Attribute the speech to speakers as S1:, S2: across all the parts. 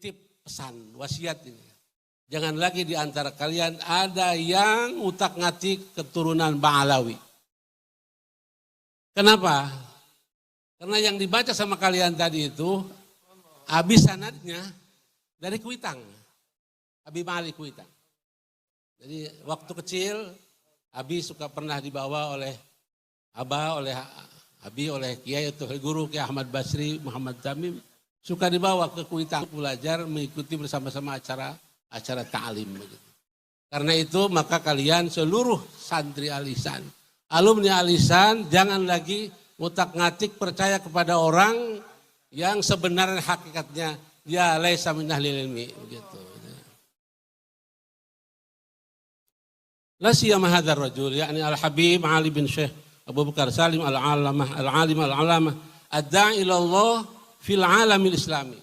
S1: titip pesan, wasiat ini. Jangan lagi di antara kalian ada yang utak-ngatik keturunan Ba'alawi. Kenapa? Karena yang dibaca sama kalian tadi itu, habis sanadnya dari Kuitang. Habib Ali Kuitang. Jadi waktu kecil, Abi suka pernah dibawa oleh Abah, oleh Abi, oleh Kiai atau guru Kiai Ahmad Basri, Muhammad Tamim, suka dibawa ke Kuitang belajar mengikuti bersama-sama acara ta'lim. Karena itu maka kalian seluruh santri Alisan, alumni Alisan, jangan lagi ngutak-ngatik percaya kepada orang yang sebenarnya hakikatnya ya laisa min ahlil ilmi begitu. La siyama hadzal rajul yakni Al-Habib Ali bin Syekh Abu Bakar Salim al-alim al-alamah ad-da'i ila Allah fil alamil islami.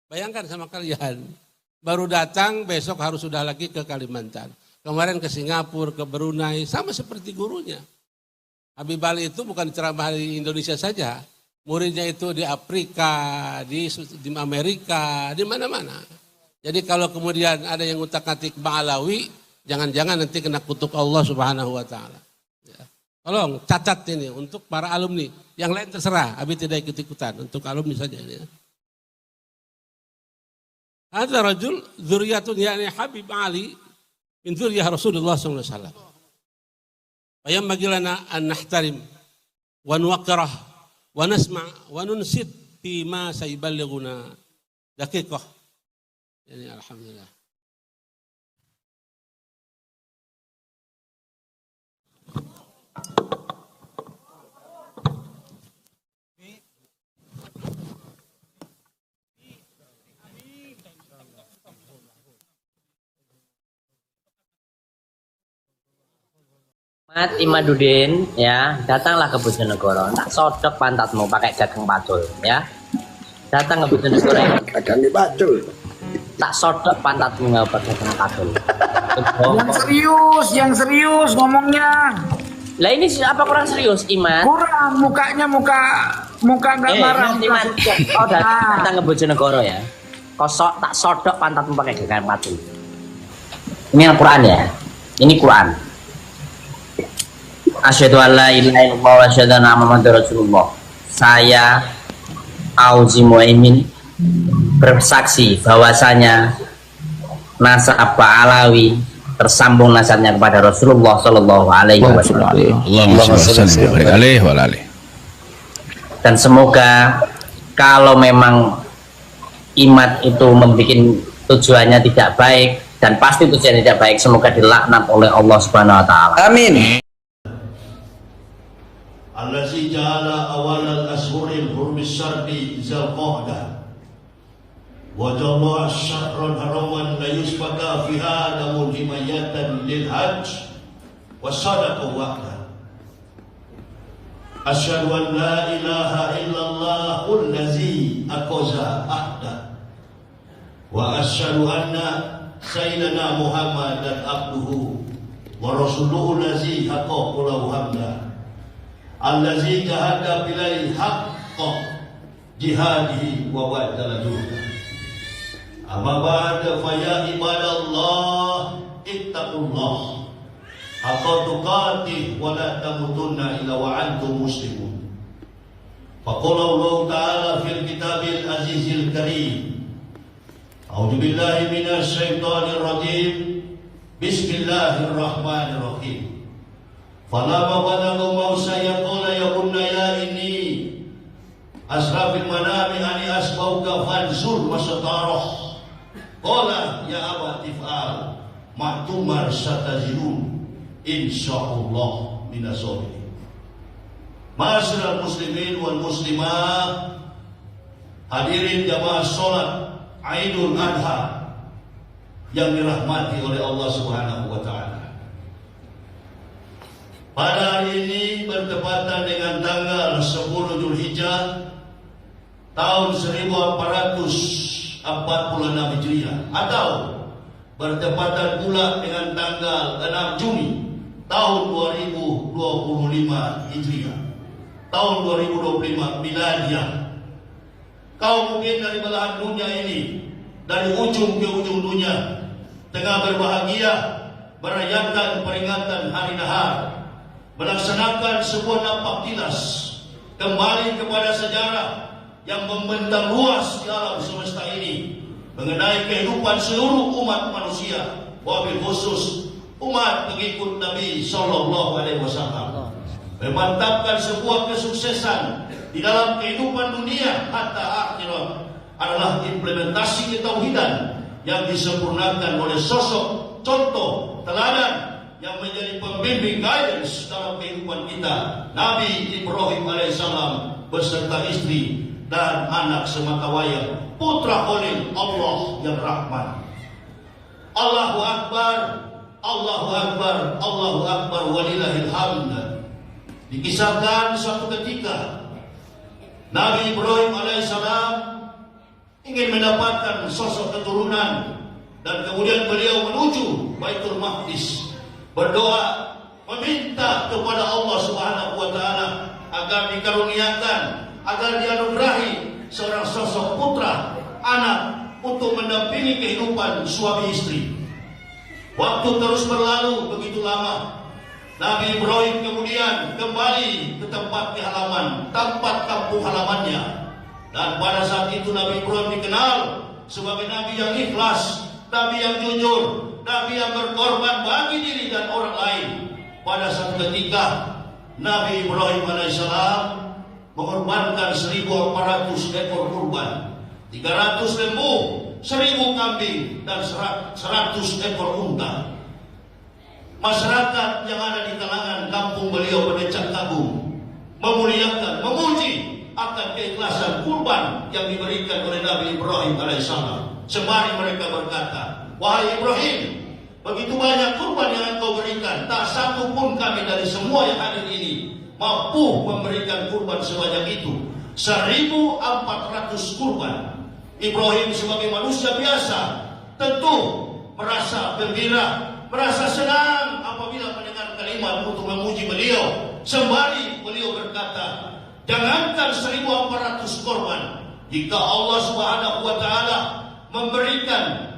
S1: Bayangkan sama kalian, baru datang besok harus sudah lagi ke Kalimantan. Kemarin ke Singapura, ke Brunei, sama seperti gurunya. Habib Ali itu bukan ceramah di Indonesia saja, muridnya itu di Afrika, di Amerika, di mana-mana. Jadi kalau kemudian ada yang utak-atik Ba'alawi, jangan-jangan nanti kena kutuk Allah Subhanahu wa taala. Ya. Tolong catat ini untuk para alumni. Yang lain terserah, Abi tidak ikut-ikutan, untuk alumni saja ini. Hadza rajul dzurriyyatun yani Habib Ali min dzurriyyah Rasulullah sallallahu alaihi wasallam. Fayanbaghi lana an nahtarim wa nuwaqqirah wa nasma' wa nunsit fi ma sayballighuna daqiqah. Yani alhamdulillah.
S2: Mat Imaduddin, ya, datanglah ke Bojonegoro. Tak sodok pantatmu pakai gagang pacul, ya. Datang ke Bojonegoro.
S3: Gagang pacul.
S2: Tak sodok pantatmu nggak pakai gagang pacul.
S4: Yang serius ngomongnya.
S2: Lah ini apa kurang serius, Iman?
S4: Kurang, mukanya muka nggak marah.
S2: Iman. Oh, datang ke Bojonegoro ya. Kosok tak sodok pantatmu pakai gagang pacul. Ini Al-Quran ya. Ini Quran. Asyhadu an la ilaha illallah wa asyhadu anna Muhammadar Rasulullah. Saya Auzi Muaimin bersaksi bahwasanya nasab Ba'alawi tersambung nasabnya kepada Rasulullah sallallahu alaihi wasallam. Dan semoga kalau memang imat itu membuat tujuannya tidak baik, dan pasti tujuannya tidak baik, semoga dilaknat oleh Allah Subhanahu wa taala.
S3: Amin.
S5: Allazi ja'ala awalal ashuril hurmis syarbi Zulqa'dah wa jalla asyhran haraman la yusbaka fiha namun himayatan lil hajj wa sadaqah wa'dah. Asyhadu an la ilaha illallah allazi aqaza ahda wa asyhadu anna sayyidina Muhammadan abduhu wa rasuluhu allazi haqqahu lahu hamda allazi jahada bilai haqqa jihadihi wa badala juhda. Amma ba'da fa ya ibadallah ittaqullah haqqa tuqatih wa la tamutunna illa wa antum muslimun. Faqala Allah ta'ala fil kitabil azizil karim. A'udzu billahi minasy syaithanir rajim. Bismillahirrahmanirrahim. Falamma balagha mausa yaqula ya bunayya inni asrafil manami ani asbauka fanzur wasatarah. Qala ya abati fa'al ma'tumar satazirun insyaallah minasabirin. Ma'asyiral muslimin wal muslimat, hadirin jamaah salat Idul Adha yang dirahmati oleh Allah Subhanahu wa taala. Pada hari ini bertepatan dengan tanggal 10 Zulhijjah tahun 1446 Hijriah atau bertepatan pula dengan tanggal 6 Juni tahun 2025 Hijriah, tahun 2025 Miladiah. Kaum mukmin dari belahan dunia ini dari ujung ke ujung dunia tengah berbahagia merayakan peringatan hari Nahar, melaksanakan sebuah nampak tilas kembali kepada sejarah yang membentang luas di alam semesta ini mengenai kehidupan seluruh umat manusia, wabil khusus umat pengikut Nabi Sallallahu Alaihi Wasallam, memantapkan sebuah kesuksesan di dalam kehidupan dunia hatta akhirat adalah implementasi ketauhidan yang disempurnakan oleh sosok contoh teladan yang menjadi pembimbing guidance dalam kehidupan kita, Nabi Ibrahim alaihissalam beserta istri dan anak sematawayang, putra Khalil Allah yang Rahman. Allahu Akbar, Allahu Akbar, Allahu Akbar, walillahil hamd. Dikisahkan suatu ketika Nabi Ibrahim alaihissalam ingin mendapatkan sosok keturunan dan kemudian beliau menuju Baitul Maqdis, berdoa meminta kepada Allah Subhanahu wa taala agar dikaruniakan, agar dianugerahi seorang sosok putra, anak untuk mendampingi kehidupan suami istri. Waktu terus berlalu begitu lama. Nabi Ibrahim kemudian kembali ke tempat halaman, tempat kampung halamannya. Dan pada saat itu Nabi Ibrahim dikenal sebagai Nabi yang ikhlas, Nabi yang jujur, Nabi yang berkorban bagi diri dan orang lain. Pada saat ketika Nabi Ibrahim alaihissalam mengorbankan 1.400 ekor kurban, 300 lembu, 1.000 kambing, dan 100 ekor unta. Masyarakat yang ada di kalangan kampung beliau berdecak kagum, memuliakan, memuji akan keikhlasan kurban yang diberikan oleh Nabi Ibrahim alaihissalam. Sembari mereka berkata, wahai Ibrahim, begitu banyak kurban yang engkau berikan, tak satu pun kami dari semua yang hadir ini mampu memberikan kurban sebanyak itu. 1.400 kurban. Ibrahim sebagai manusia biasa tentu merasa gembira, merasa senang apabila mendengar kalimat untuk memuji beliau. Sembari beliau berkata, jangankan 1.400 korban, jika Allah Subhanahu wa taala memberikan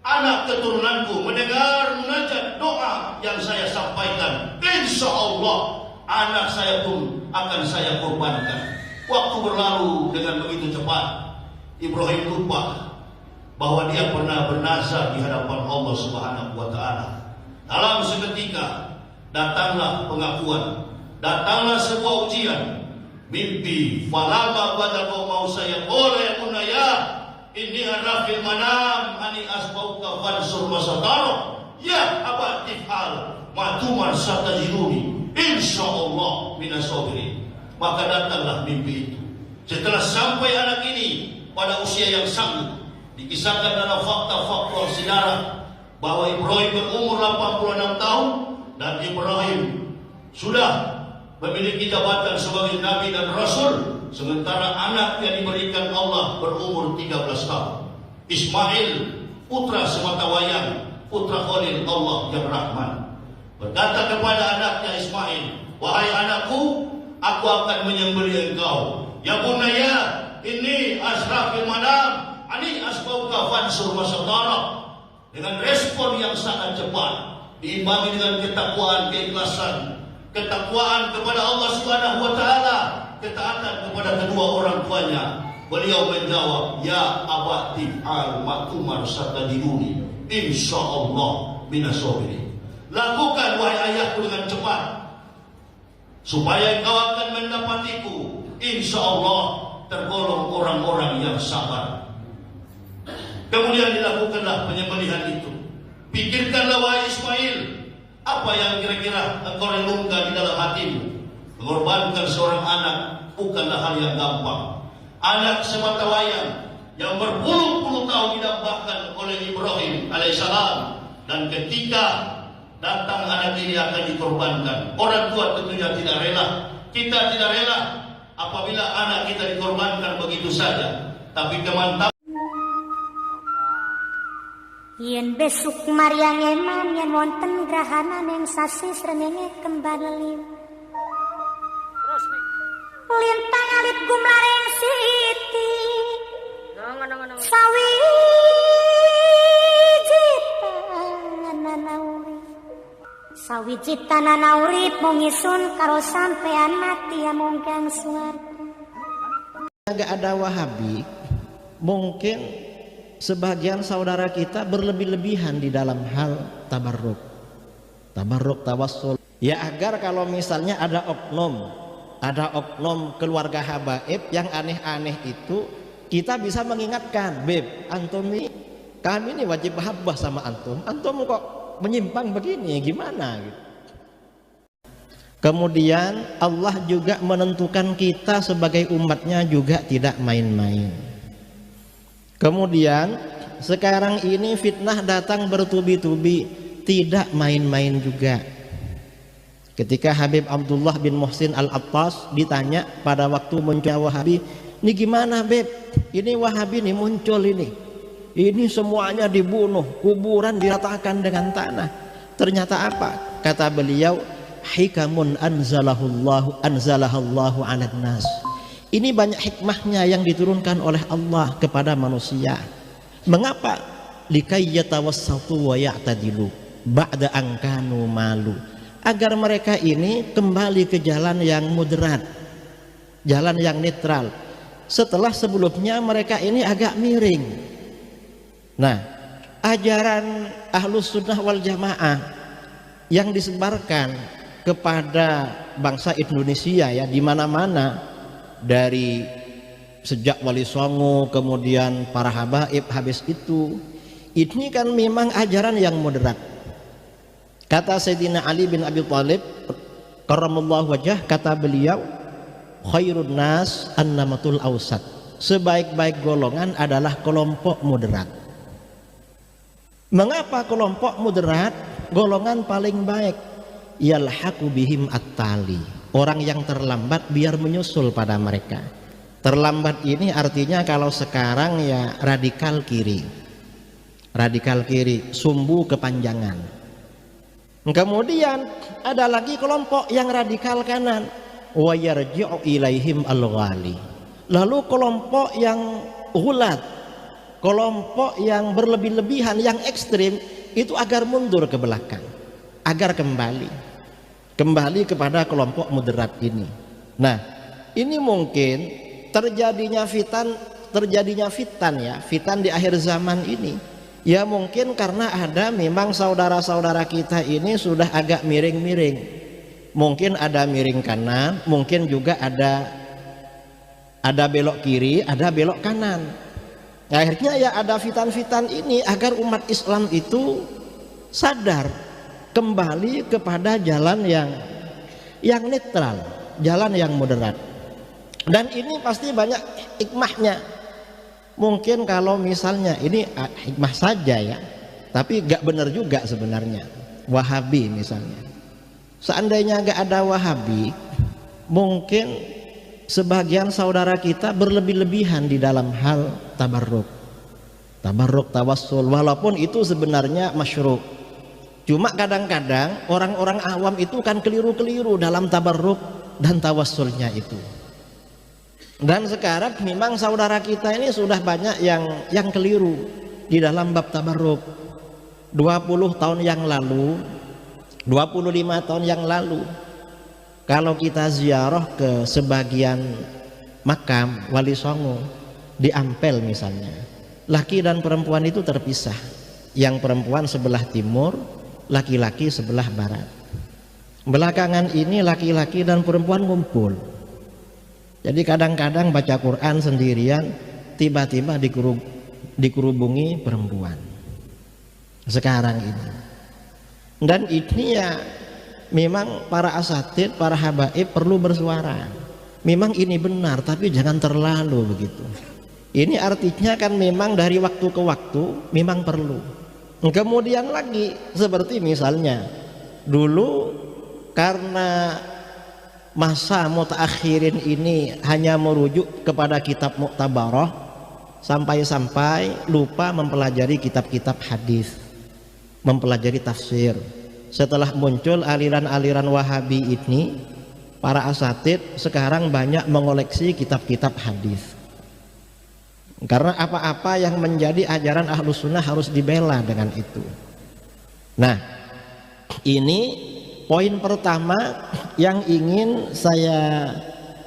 S5: anak keturunanku mendengar munajat doa yang saya sampaikan, insya Allah anak saya pun akan saya korbankan. Waktu berlalu dengan begitu cepat. Ibrahim lupa bahwa dia pernah bernazar di hadapan Allah Subhanahu wa taala. Dalam seketika datanglah pengakuan, datanglah sebuah ujian. Mimpi falama badal mau saya oleh munaya ini arafil manam ani asbauka fansur masataro ya abatifal matumar satajiruni insyaallah minasabirin. Maka datanglah mimpi itu. Setelah sampai anak ini pada usia yang sanggup, dikisahkan dalam fakta-fakta sejarah bahwa Ibrahim berumur 86 tahun dan Ibrahim sudah memiliki jabatan sebagai Nabi dan Rasul, sementara anak yang diberikan Allah berumur 13 tahun. Ismail, putra sematawayang, putra Khalil Allah yang Rahman, berkata kepada anaknya Ismail, wahai anakku, aku akan menyembelih engkau. Ya bunaya, ini asrafil manam, ani asbauka fansur masatara. Dengan respon yang sangat cepat, diimbangi dengan ketakwaan, keikhlasan, ketakwaan kepada Allah Subhanahu wa taala, ketaatan kepada kedua orang tuanya. Beliau menjawab, ya abati al matumar satajiduni insyaallah minasabirin. Lakukan wahai ayahku dengan cepat, supaya engkau akan mendapatiku, insyaallah tergolong orang-orang yang sabar. Kemudian dilakukanlah penyembelihan itu. Pikirkanlah wahai Ismail, apa yang kira-kira engkau renungkan di dalam hatimu. Mengorbankan seorang anak bukanlah hal yang gampang. Anak sematawayang yang berpuluh-puluh tahun didambakan oleh Ibrahim alaihissalam, dan ketika datang anak ini akan dikorbankan, orang tua tentunya tidak rela. Kita tidak rela apabila anak kita dikorbankan begitu saja. Tapi kemantapan
S3: yen besuk Maryang eman yen wonten grahana ning sasi srengenge kembar liu. Lintang alit gumlareng siti. Sawi diciptanana urip mung isun karo sampean mati ya mungkin suwarga.
S6: Nggak ada Wahabi, mungkin sebagian saudara kita berlebih-lebihan di dalam hal tabarruk tawassul. Ya agar kalau misalnya ada oknum keluarga habaib yang aneh-aneh itu, kita bisa mengingatkan, Beb, antum ini, kami ini wajib mahabbah sama antum kok menyimpang begini, gimana gitu. Kemudian Allah juga menentukan kita sebagai umatnya juga tidak main-main. Kemudian sekarang ini fitnah datang bertubi-tubi, tidak main-main juga. Ketika Habib Abdullah bin Muhsin Al-Attas ditanya pada waktu muncul Wahabi, ini gimana Beb? Ini Wahabi nih muncul ini semuanya dibunuh, kuburan diratakan dengan tanah. Ternyata apa? Kata beliau, hikamun anzalahallahu 'alan nas. Ini banyak hikmahnya yang diturunkan oleh Allah kepada manusia. Mengapa? Likai yatawassatu wa ya'tadilu ba'da an kanu malu. Agar mereka ini kembali ke jalan yang moderat, jalan yang netral, setelah sebelumnya mereka ini agak miring. Nah, ajaran Ahlus Sunnah wal Jamaah yang disebarkan kepada bangsa Indonesia ya di mana-mana, dari sejak Wali Songo kemudian para habaib habis itu, ini kan memang ajaran yang moderat. Kata Sayyidina Ali bin Abi Thalib karramallahu wajah, kata beliau, khairun nas annamatul awsat. Sebaik-baik golongan adalah kelompok moderat. Mengapa kelompok moderat? Golongan paling baik. Yalhaqu bihim at-tali. Orang yang terlambat biar menyusul pada mereka. Terlambat ini artinya kalau sekarang ya radikal kiri. Radikal kiri, sumbu kepanjangan. Kemudian ada lagi kelompok yang radikal kanan, wa yarji'u ilaihim al-ghali. Lalu kelompok yang ghulat, kelompok yang berlebih-lebihan, yang ekstrim itu agar mundur ke belakang, agar kembali kepada kelompok moderat ini. Nah, ini mungkin terjadinya fitan di akhir zaman ini. Ya mungkin karena ada memang saudara-saudara kita ini sudah agak miring-miring. Mungkin ada miring kanan, mungkin juga ada belok kiri, ada belok kanan. Akhirnya ya ada fitan-fitan ini agar umat Islam itu sadar kembali kepada jalan yang netral, jalan yang moderat. Dan ini pasti banyak hikmahnya. Mungkin kalau misalnya ini hikmah saja ya, tapi gak benar juga sebenarnya. Wahabi misalnya, seandainya gak ada Wahabi, mungkin sebagian saudara kita berlebih-lebihan di dalam hal tabarruk tawassul, walaupun itu sebenarnya masyru'. Cuma kadang-kadang orang-orang awam itu kan keliru-keliru dalam tabarruk dan tawassulnya itu. Dan sekarang memang saudara kita ini sudah banyak yang keliru di dalam bab tabarruk. 20 tahun yang lalu, 25 tahun yang lalu, kalau kita ziarah ke sebagian makam Wali Songo di Ampel misalnya, laki dan perempuan itu terpisah. Yang perempuan sebelah timur, laki-laki sebelah barat. Belakangan ini laki-laki dan perempuan ngumpul. Jadi kadang-kadang baca Quran sendirian, tiba-tiba dikerubungi perempuan. Sekarang ini. Dan ini ya memang para asatid, para habaib perlu bersuara. Memang ini benar, tapi jangan terlalu begitu. Ini artinya kan memang dari waktu ke waktu memang perlu. Kemudian lagi seperti misalnya dulu karena masa mutaakhirin ini hanya merujuk kepada kitab Mu'tabarah, sampai-sampai lupa mempelajari kitab-kitab hadis, mempelajari tafsir. Setelah muncul aliran-aliran Wahabi ini, para asatid sekarang banyak mengoleksi kitab-kitab hadis. Karena apa-apa yang menjadi ajaran Ahlus Sunnah harus dibela dengan itu. Nah, ini poin pertama yang ingin saya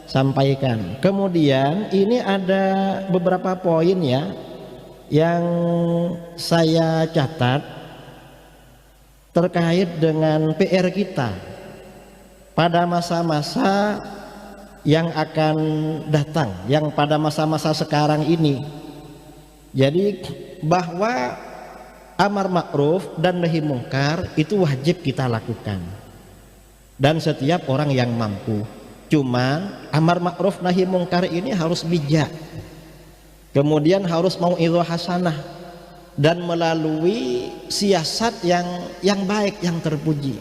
S6: sampaikan. Kemudian ini ada beberapa poin ya yang saya catat terkait dengan PR kita pada masa-masa yang akan datang, yang pada masa-masa sekarang ini. Jadi bahwa amar ma'ruf dan nahi mungkar itu wajib kita lakukan dan setiap orang yang mampu. Cuman amar ma'ruf nahi mungkar ini harus bijak, kemudian harus mau'izah hasanah dan melalui siasat yang baik, yang terpuji.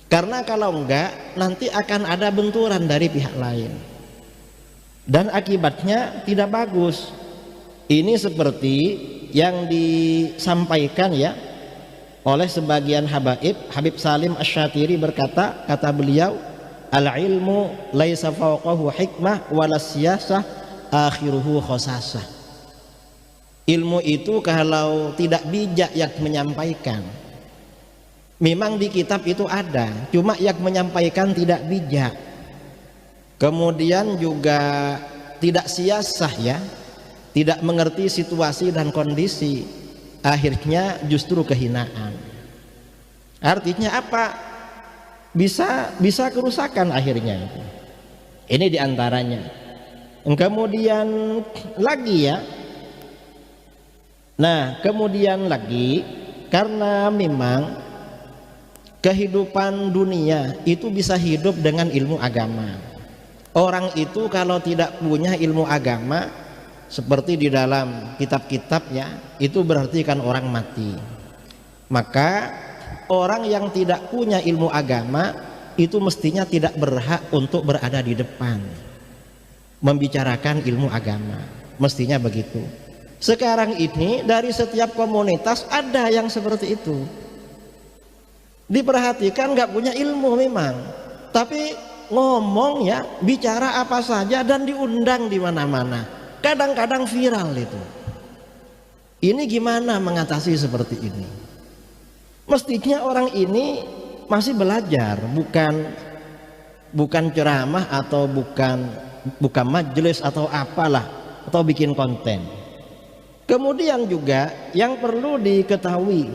S6: Karena kalau enggak nanti akan ada benturan dari pihak lain dan akibatnya tidak bagus. Ini seperti yang disampaikan ya oleh sebagian habaib. Habib Salim Asy-Syatiri berkata, kata beliau, al-ilmu laisa fawqahu hikmah walas siyasah akhiruhu khosasah. Ilmu itu kalau tidak bijak yang menyampaikan, memang di kitab itu ada, cuma yang menyampaikan tidak bijak, kemudian juga tidak siasah ya, tidak mengerti situasi dan kondisi, akhirnya justru kehinaan. Artinya apa? Bisa kerusakan akhirnya. Ini diantaranya. Kemudian lagi ya, nah kemudian lagi karena memang kehidupan dunia itu bisa hidup dengan ilmu agama. Orang itu kalau tidak punya ilmu agama, seperti di dalam kitab-kitabnya, itu berarti kan orang mati. Maka orang yang tidak punya ilmu agama itu mestinya tidak berhak untuk berada di depan membicarakan ilmu agama, mestinya begitu. Sekarang ini dari setiap komunitas ada yang seperti itu. Diperhatikan nggak punya ilmu memang, tapi ngomong ya, bicara apa saja dan diundang di mana-mana. Kadang-kadang viral itu. Ini gimana mengatasi seperti ini? Mestinya orang ini masih belajar, bukan ceramah atau bukan majelis atau apalah, atau bikin konten. Kemudian juga yang perlu diketahui,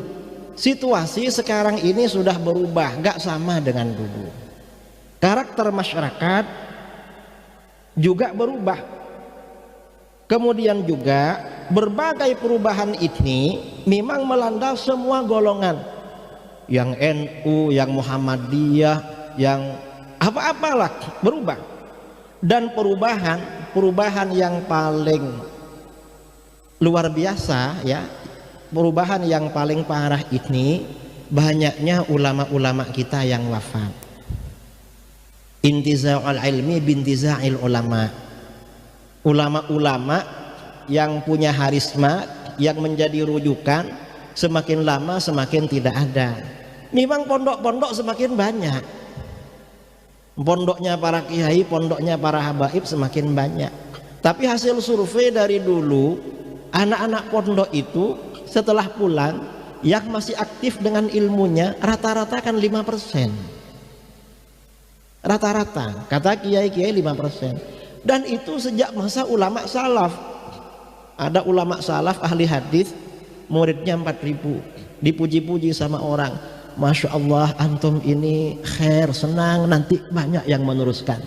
S6: situasi sekarang ini sudah berubah, gak sama dengan dulu. Karakter masyarakat juga berubah. Kemudian juga berbagai perubahan ini memang melanda semua golongan, yang NU, yang Muhammadiyah, yang apa-apalah berubah. Dan perubahan yang paling luar biasa ya, perubahan yang paling parah ini banyaknya ulama-ulama kita yang wafat. Intiza'ul ilmi bintiza'il ulama. Ulama-ulama yang punya harisma, yang menjadi rujukan, semakin lama semakin tidak ada. Memang pondok-pondok semakin banyak, pondoknya para kiai, pondoknya para habaib semakin banyak. Tapi hasil survei dari dulu, anak-anak pondok itu setelah pulang yang masih aktif dengan ilmunya rata-rata kan 5%. Rata-rata kata kiai-kiai 5%. Dan itu sejak masa ulama salaf. Ada ulama salaf ahli hadis, muridnya 4.000, dipuji-puji sama orang, Masya Allah antum ini khair, senang, nanti banyak yang meneruskan.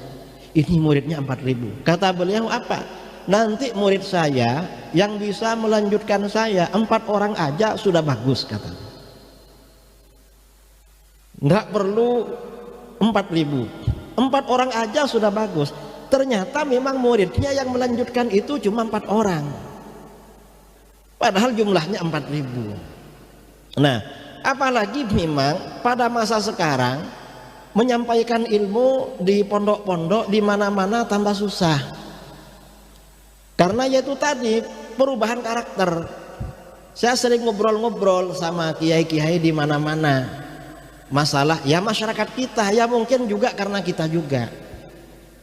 S6: Ini muridnya 4.000. Kata beliau apa? Nanti murid saya yang bisa melanjutkan saya 4 orang aja sudah bagus, kata. Nggak perlu 4.000, 4 orang aja sudah bagus. Ternyata memang muridnya yang melanjutkan itu cuma 4 orang, padahal jumlahnya 4.000. Nah, apalagi memang pada masa sekarang menyampaikan ilmu di pondok-pondok di mana-mana tambah susah, karena yaitu tadi perubahan karakter. Saya sering ngobrol-ngobrol sama kiai-kiai di mana-mana, masalah ya masyarakat kita, ya mungkin juga karena kita juga.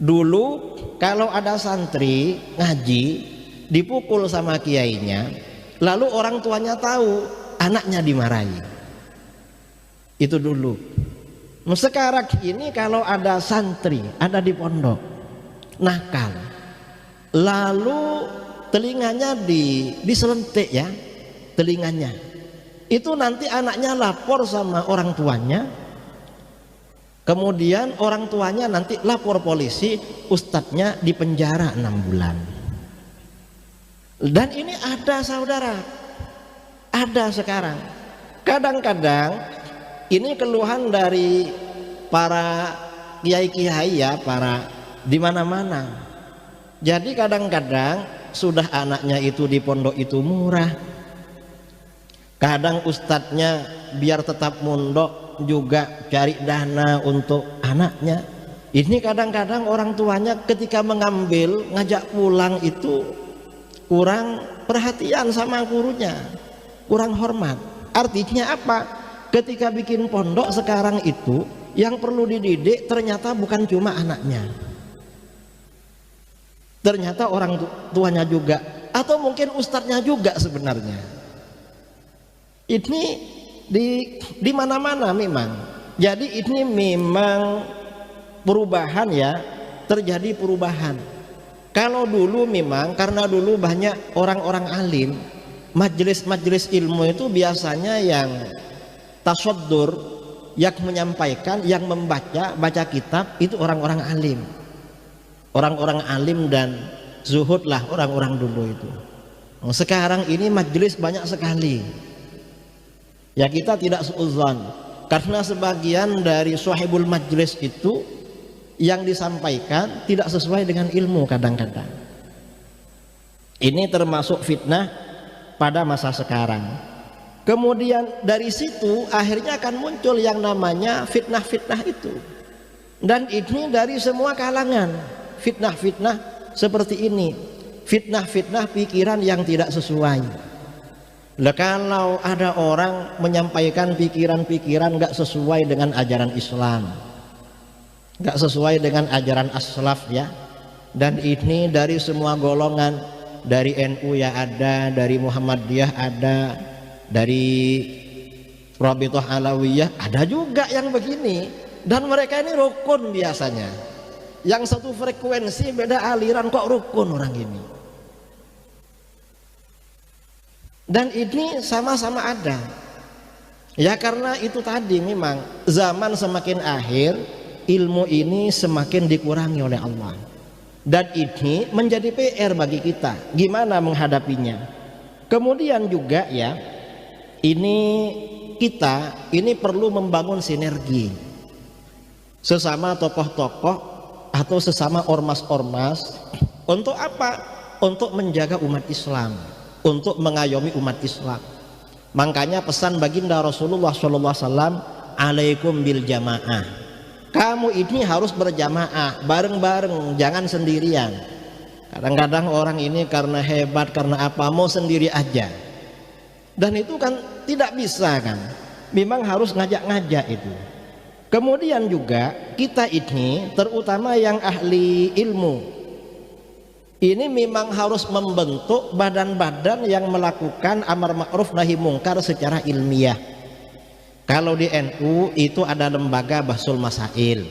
S6: Dulu kalau ada santri ngaji dipukul sama kiainya, lalu orang tuanya tahu, anaknya dimarahi. Itu dulu. Sekarang ini kalau ada santri, ada di pondok nakal, lalu telinganya diselentik ya, telinganya itu nanti anaknya lapor sama orang tuanya, kemudian orang tuanya nanti lapor polisi, ustadznya dipenjara 6 bulan. Dan ini ada saudara, ada sekarang. Kadang-kadang ini keluhan dari para kiai-kiai ya, para di mana-mana. Jadi kadang-kadang sudah anaknya itu di pondok itu murah, kadang ustadznya biar tetap mondok juga cari dana untuk anaknya. Ini kadang-kadang orang tuanya ketika mengambil ngajak pulang itu kurang perhatian sama gurunya, kurang hormat. Artinya apa? Ketika bikin pondok sekarang itu yang perlu dididik ternyata bukan cuma anaknya, ternyata orang tuanya juga, atau mungkin ustadznya juga sebenarnya. Ini di mana-mana memang. Jadi ini memang perubahan ya, terjadi perubahan. Kalau dulu memang karena dulu banyak orang-orang alim, majelis-majelis ilmu itu biasanya yang tasaddur, yang menyampaikan, yang baca kitab itu orang-orang alim. Orang-orang alim dan zuhud lah orang-orang dulu itu. Sekarang ini majelis banyak sekali. Ya kita tidak suudzon, karena sebagian dari sahibul majelis itu yang disampaikan tidak sesuai dengan ilmu kadang-kadang. Ini termasuk fitnah pada masa sekarang. Kemudian dari situ akhirnya akan muncul yang namanya fitnah-fitnah itu. Dan ini dari semua kalangan. Fitnah-fitnah seperti ini, fitnah-fitnah pikiran yang tidak sesuai. Lah kalau ada orang menyampaikan pikiran-pikiran nggak sesuai dengan ajaran Islam, nggak sesuai dengan ajaran as-salaf ya, dan ini dari semua golongan, dari NU ya ada, dari Muhammadiyah ada, dari Rabithah Alawiyah ada juga yang begini, dan mereka ini rukun biasanya. Yang satu frekuensi beda aliran kok rukun orang ini. Dan ini sama-sama ada. Ya karena itu tadi memang zaman semakin akhir ilmu ini semakin dikurangi oleh Allah. Dan ini menjadi PR bagi kita. Gimana menghadapinya? Kemudian juga ya, kita ini perlu membangun sinergi sesama tokoh-tokoh atau sesama ormas-ormas. Untuk apa? Untuk menjaga umat Islam, untuk mengayomi umat Islam. Makanya pesan baginda Rasulullah SAW, alaikum bil jamaah. Kamu ini harus berjamaah, bareng-bareng, jangan sendirian. Kadang-kadang orang ini karena hebat, karena apa, mau sendiri aja. Dan itu kan tidak bisa kan. Memang harus ngajak-ngajak itu. Kemudian juga kita ini, terutama yang ahli ilmu, ini memang harus membentuk badan-badan yang melakukan amar ma'ruf nahi mungkar secara ilmiah. Kalau di NU itu ada lembaga Bahsul Masail.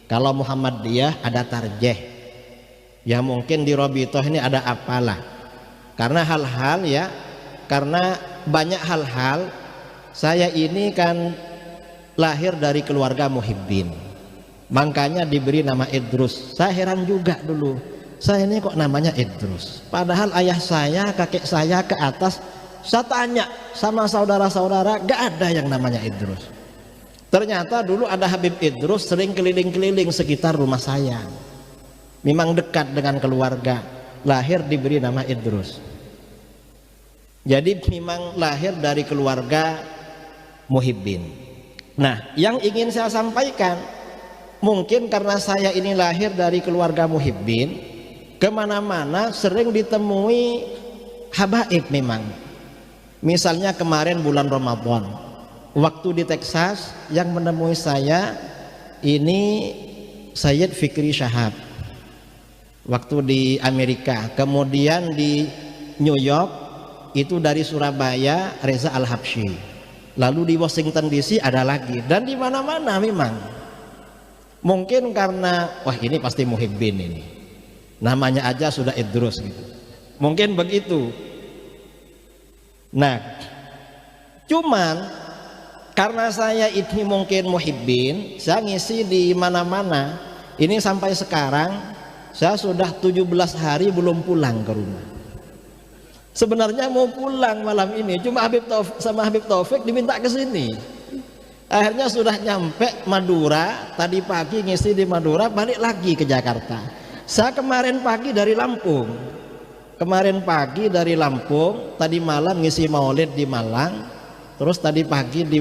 S6: Kalau Muhammadiyah ada Tarjeh. Ya mungkin di Rabithah ini ada apalah. Karena hal-hal ya, karena banyak hal-hal. Saya ini kan lahir dari keluarga muhibbin. Makanya diberi nama Idrus. Saya heran juga dulu. Saya ini kok namanya Idrus, padahal ayah saya, kakek saya ke atas, saya tanya sama saudara-saudara, gak ada yang namanya Idrus. Ternyata dulu ada Habib Idrus sering keliling-keliling sekitar rumah saya, memang dekat dengan keluarga, lahir diberi nama Idrus. Jadi memang lahir dari keluarga muhibbin. Nah yang ingin saya sampaikan, mungkin karena saya ini lahir dari keluarga muhibbin, kemana-mana sering ditemui habaib memang. Misalnya kemarin bulan Ramadan, waktu di Texas yang menemui saya ini Sayyid Fikri Syahab, waktu di Amerika. Kemudian di New York itu dari Surabaya Reza Al-Habsyi. lalu di Washington DC ada lagi, dan di mana-mana memang. Mungkin karena wah ini pasti muhibbin ini, namanya aja sudah Idrus gitu, mungkin begitu. Nah, cuman karena saya ini mungkin muhibbin, saya ngisi di mana-mana. Ini sampai sekarang saya sudah 17 hari belum pulang ke rumah. Sebenarnya mau pulang malam ini, cuma Habib Taufik diminta ke sini. Akhirnya sudah nyampe Madura, tadi pagi ngisi di Madura, balik lagi ke Jakarta. Saya kemarin pagi dari Lampung. Tadi malam ngisi Maulid di Malang, terus tadi pagi di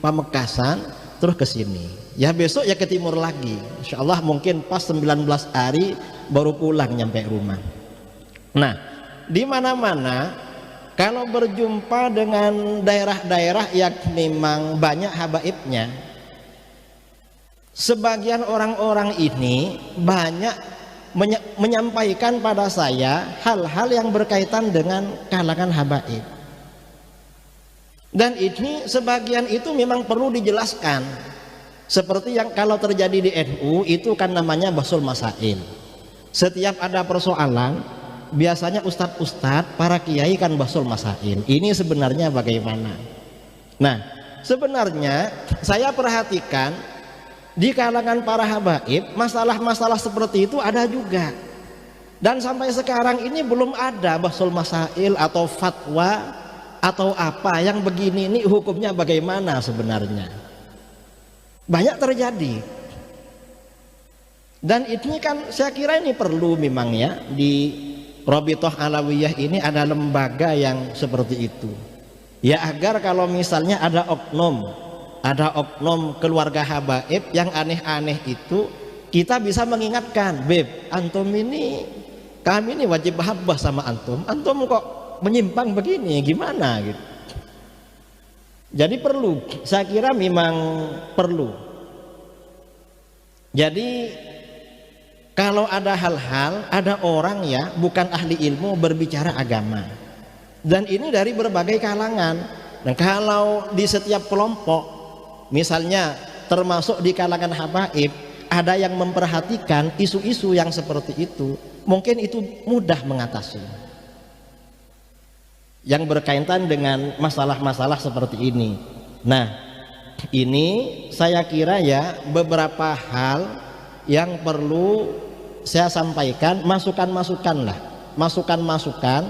S6: Pamekasan, terus ke sini. Ya besok ya ke timur lagi. Insya Allah mungkin pas 19 hari baru pulang nyampe rumah. Nah, di mana-mana kalau berjumpa dengan daerah-daerah yang memang banyak habaibnya, sebagian orang-orang ini banyak menyampaikan pada saya hal-hal yang berkaitan dengan kalangan habaib. Dan ini sebagian itu memang perlu dijelaskan. Seperti yang kalau terjadi di NU itu kan namanya bahsul masail. Setiap ada persoalan, biasanya ustadz-ustadz, para kiai kan bahsul masail. Ini sebenarnya bagaimana? Nah, sebenarnya saya perhatikan di kalangan para habaib masalah-masalah seperti itu ada juga. Dan sampai sekarang ini belum ada bahsul masail atau fatwa atau apa yang begini ini hukumnya bagaimana sebenarnya. Banyak terjadi. Dan ini kan saya kira ini perlu memang ya, di Rabithah Alawiyah ini ada lembaga yang seperti itu. Ya agar kalau misalnya ada oknum keluarga habaib yang aneh-aneh itu, kita bisa mengingatkan, Beb, antum ini, kami ini wajib mahabbah sama antum kok menyimpang begini, gimana gitu. Jadi perlu, saya kira memang perlu. Jadi kalau ada hal-hal, ada orang ya bukan ahli ilmu berbicara agama, dan ini dari berbagai kalangan. Dan kalau di setiap kelompok, misalnya termasuk di kalangan habaib, ada yang memperhatikan isu-isu yang seperti itu, mungkin itu mudah mengatasi yang berkaitan dengan masalah-masalah seperti ini. Nah, ini saya kira ya beberapa hal yang perlu saya sampaikan, masukan-masukan,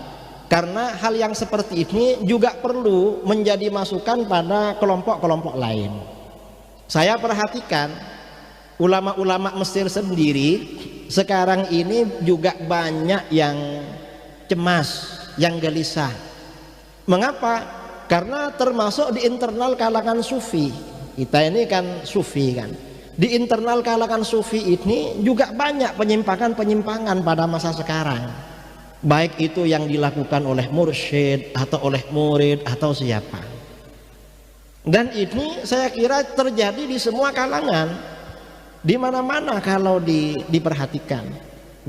S6: karena hal yang seperti ini juga perlu menjadi masukan pada kelompok-kelompok lain. Saya perhatikan ulama-ulama Mesir sendiri sekarang ini juga banyak yang cemas, yang gelisah. Mengapa? Karena termasuk di internal kalangan sufi. Kita ini kan sufi kan. Di internal kalangan sufi ini juga banyak penyimpangan-penyimpangan pada masa sekarang. Baik itu yang dilakukan oleh mursyid atau oleh murid atau siapa. Dan ini saya kira terjadi di semua kalangan, di mana-mana kalau diperhatikan.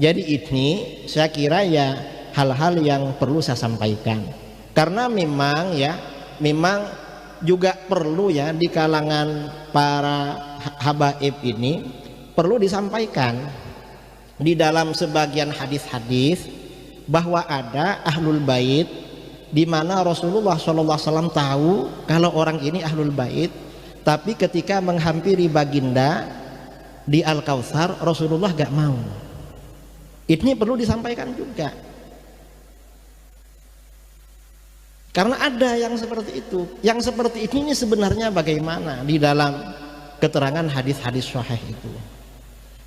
S6: Jadi ini saya kira ya hal-hal yang perlu saya sampaikan. Karena memang ya, memang juga perlu ya di kalangan para habaib ini perlu disampaikan di dalam sebagian hadis-hadis bahwa ada ahlul bait, di mana Rasulullah SAW tahu kalau orang ini ahlul bait, tapi ketika menghampiri baginda di Al-Kautsar Rasulullah gak mau. Ini perlu disampaikan juga. Karena ada yang seperti itu. Yang seperti ini sebenarnya bagaimana di dalam keterangan hadis-hadis sahih itu.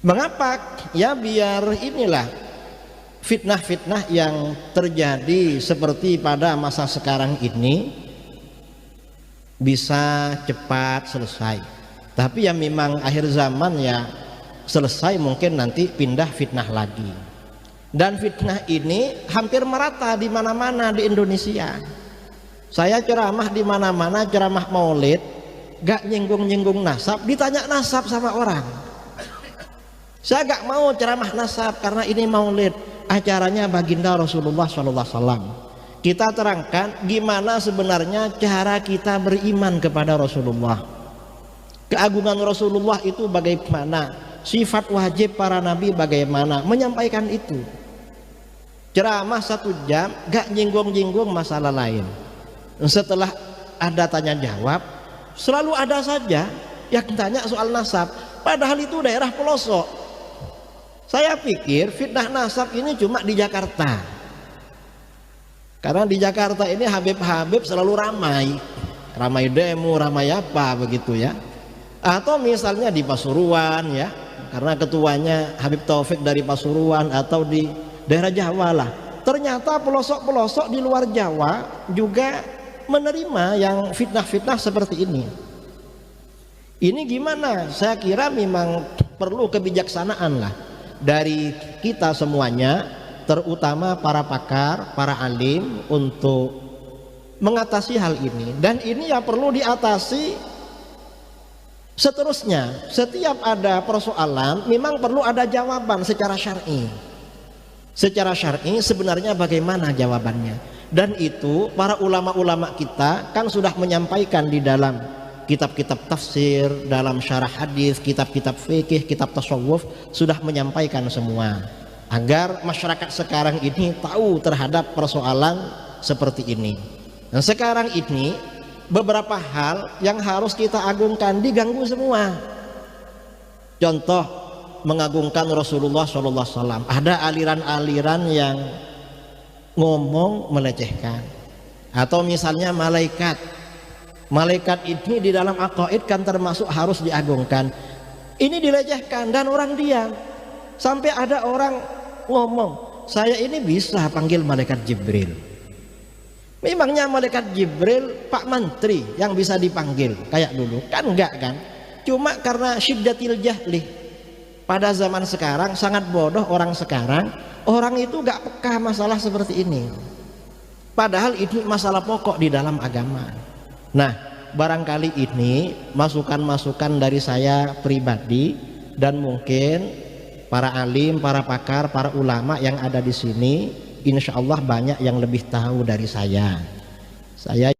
S6: Mengapa? Ya biar inilah fitnah-fitnah yang terjadi seperti pada masa sekarang ini bisa cepat selesai. Tapi ya memang akhir zaman ya selesai, mungkin nanti pindah fitnah lagi. Dan fitnah ini hampir merata di mana-mana di Indonesia. Saya ceramah di mana-mana, ceramah maulid, gak nyinggung-nyinggung nasab, ditanya nasab sama orang. Saya gak mau ceramah nasab karena ini maulid, acaranya baginda Rasulullah SAW. kita terangkan gimana sebenarnya cara kita beriman kepada Rasulullah. Keagungan Rasulullah itu bagaimana, sifat wajib para nabi bagaimana, menyampaikan itu. Ceramah 1 jam gak jinggung-jinggung masalah lain. Setelah ada tanya jawab, selalu ada saja yang tanya soal nasab, padahal itu daerah pelosok. Saya pikir fitnah nasab ini cuma di Jakarta, karena di Jakarta ini Habib-habib selalu ramai demo, ramai apa begitu ya. Atau misalnya di Pasuruan ya, karena ketuanya Habib Taufik dari Pasuruan, atau di daerah Jawa lah. Ternyata pelosok-pelosok di luar Jawa juga menerima yang fitnah-fitnah seperti ini. Ini gimana? Saya kira memang perlu kebijaksanaan lah dari kita semuanya, terutama para pakar, para alim, untuk mengatasi hal ini. Dan ini ya perlu diatasi seterusnya. Setiap ada persoalan memang perlu ada jawaban secara syar'i. Secara syar'i sebenarnya bagaimana jawabannya, dan itu para ulama-ulama kita kan sudah menyampaikan di dalam kitab-kitab tafsir, dalam syarah hadis, kitab-kitab fikih, kitab tasawuf, sudah menyampaikan semua agar masyarakat sekarang ini tahu terhadap persoalan seperti ini. Dan sekarang ini beberapa hal yang harus kita agungkan diganggu semua. Contoh, mengagungkan Rasulullah SAW. Ada aliran-aliran yang ngomong melecehkan. Atau misalnya malaikat ini di dalam aqaid kan termasuk harus diagungkan. Ini dilecehkan dan orang diam. Sampai ada orang ngomong, saya ini bisa panggil malaikat Jibril. Memangnya malaikat Jibril Pak Menteri yang bisa dipanggil kayak dulu? Kan enggak kan? Cuma karena syiddatil jahli. Pada zaman sekarang sangat bodoh orang sekarang, orang itu gak peka masalah seperti ini, padahal ini masalah pokok di dalam agama. Nah, barangkali ini masukan-masukan dari saya pribadi, dan mungkin para alim, para pakar, para ulama yang ada di sini, insya Allah banyak yang lebih tahu dari saya. Saya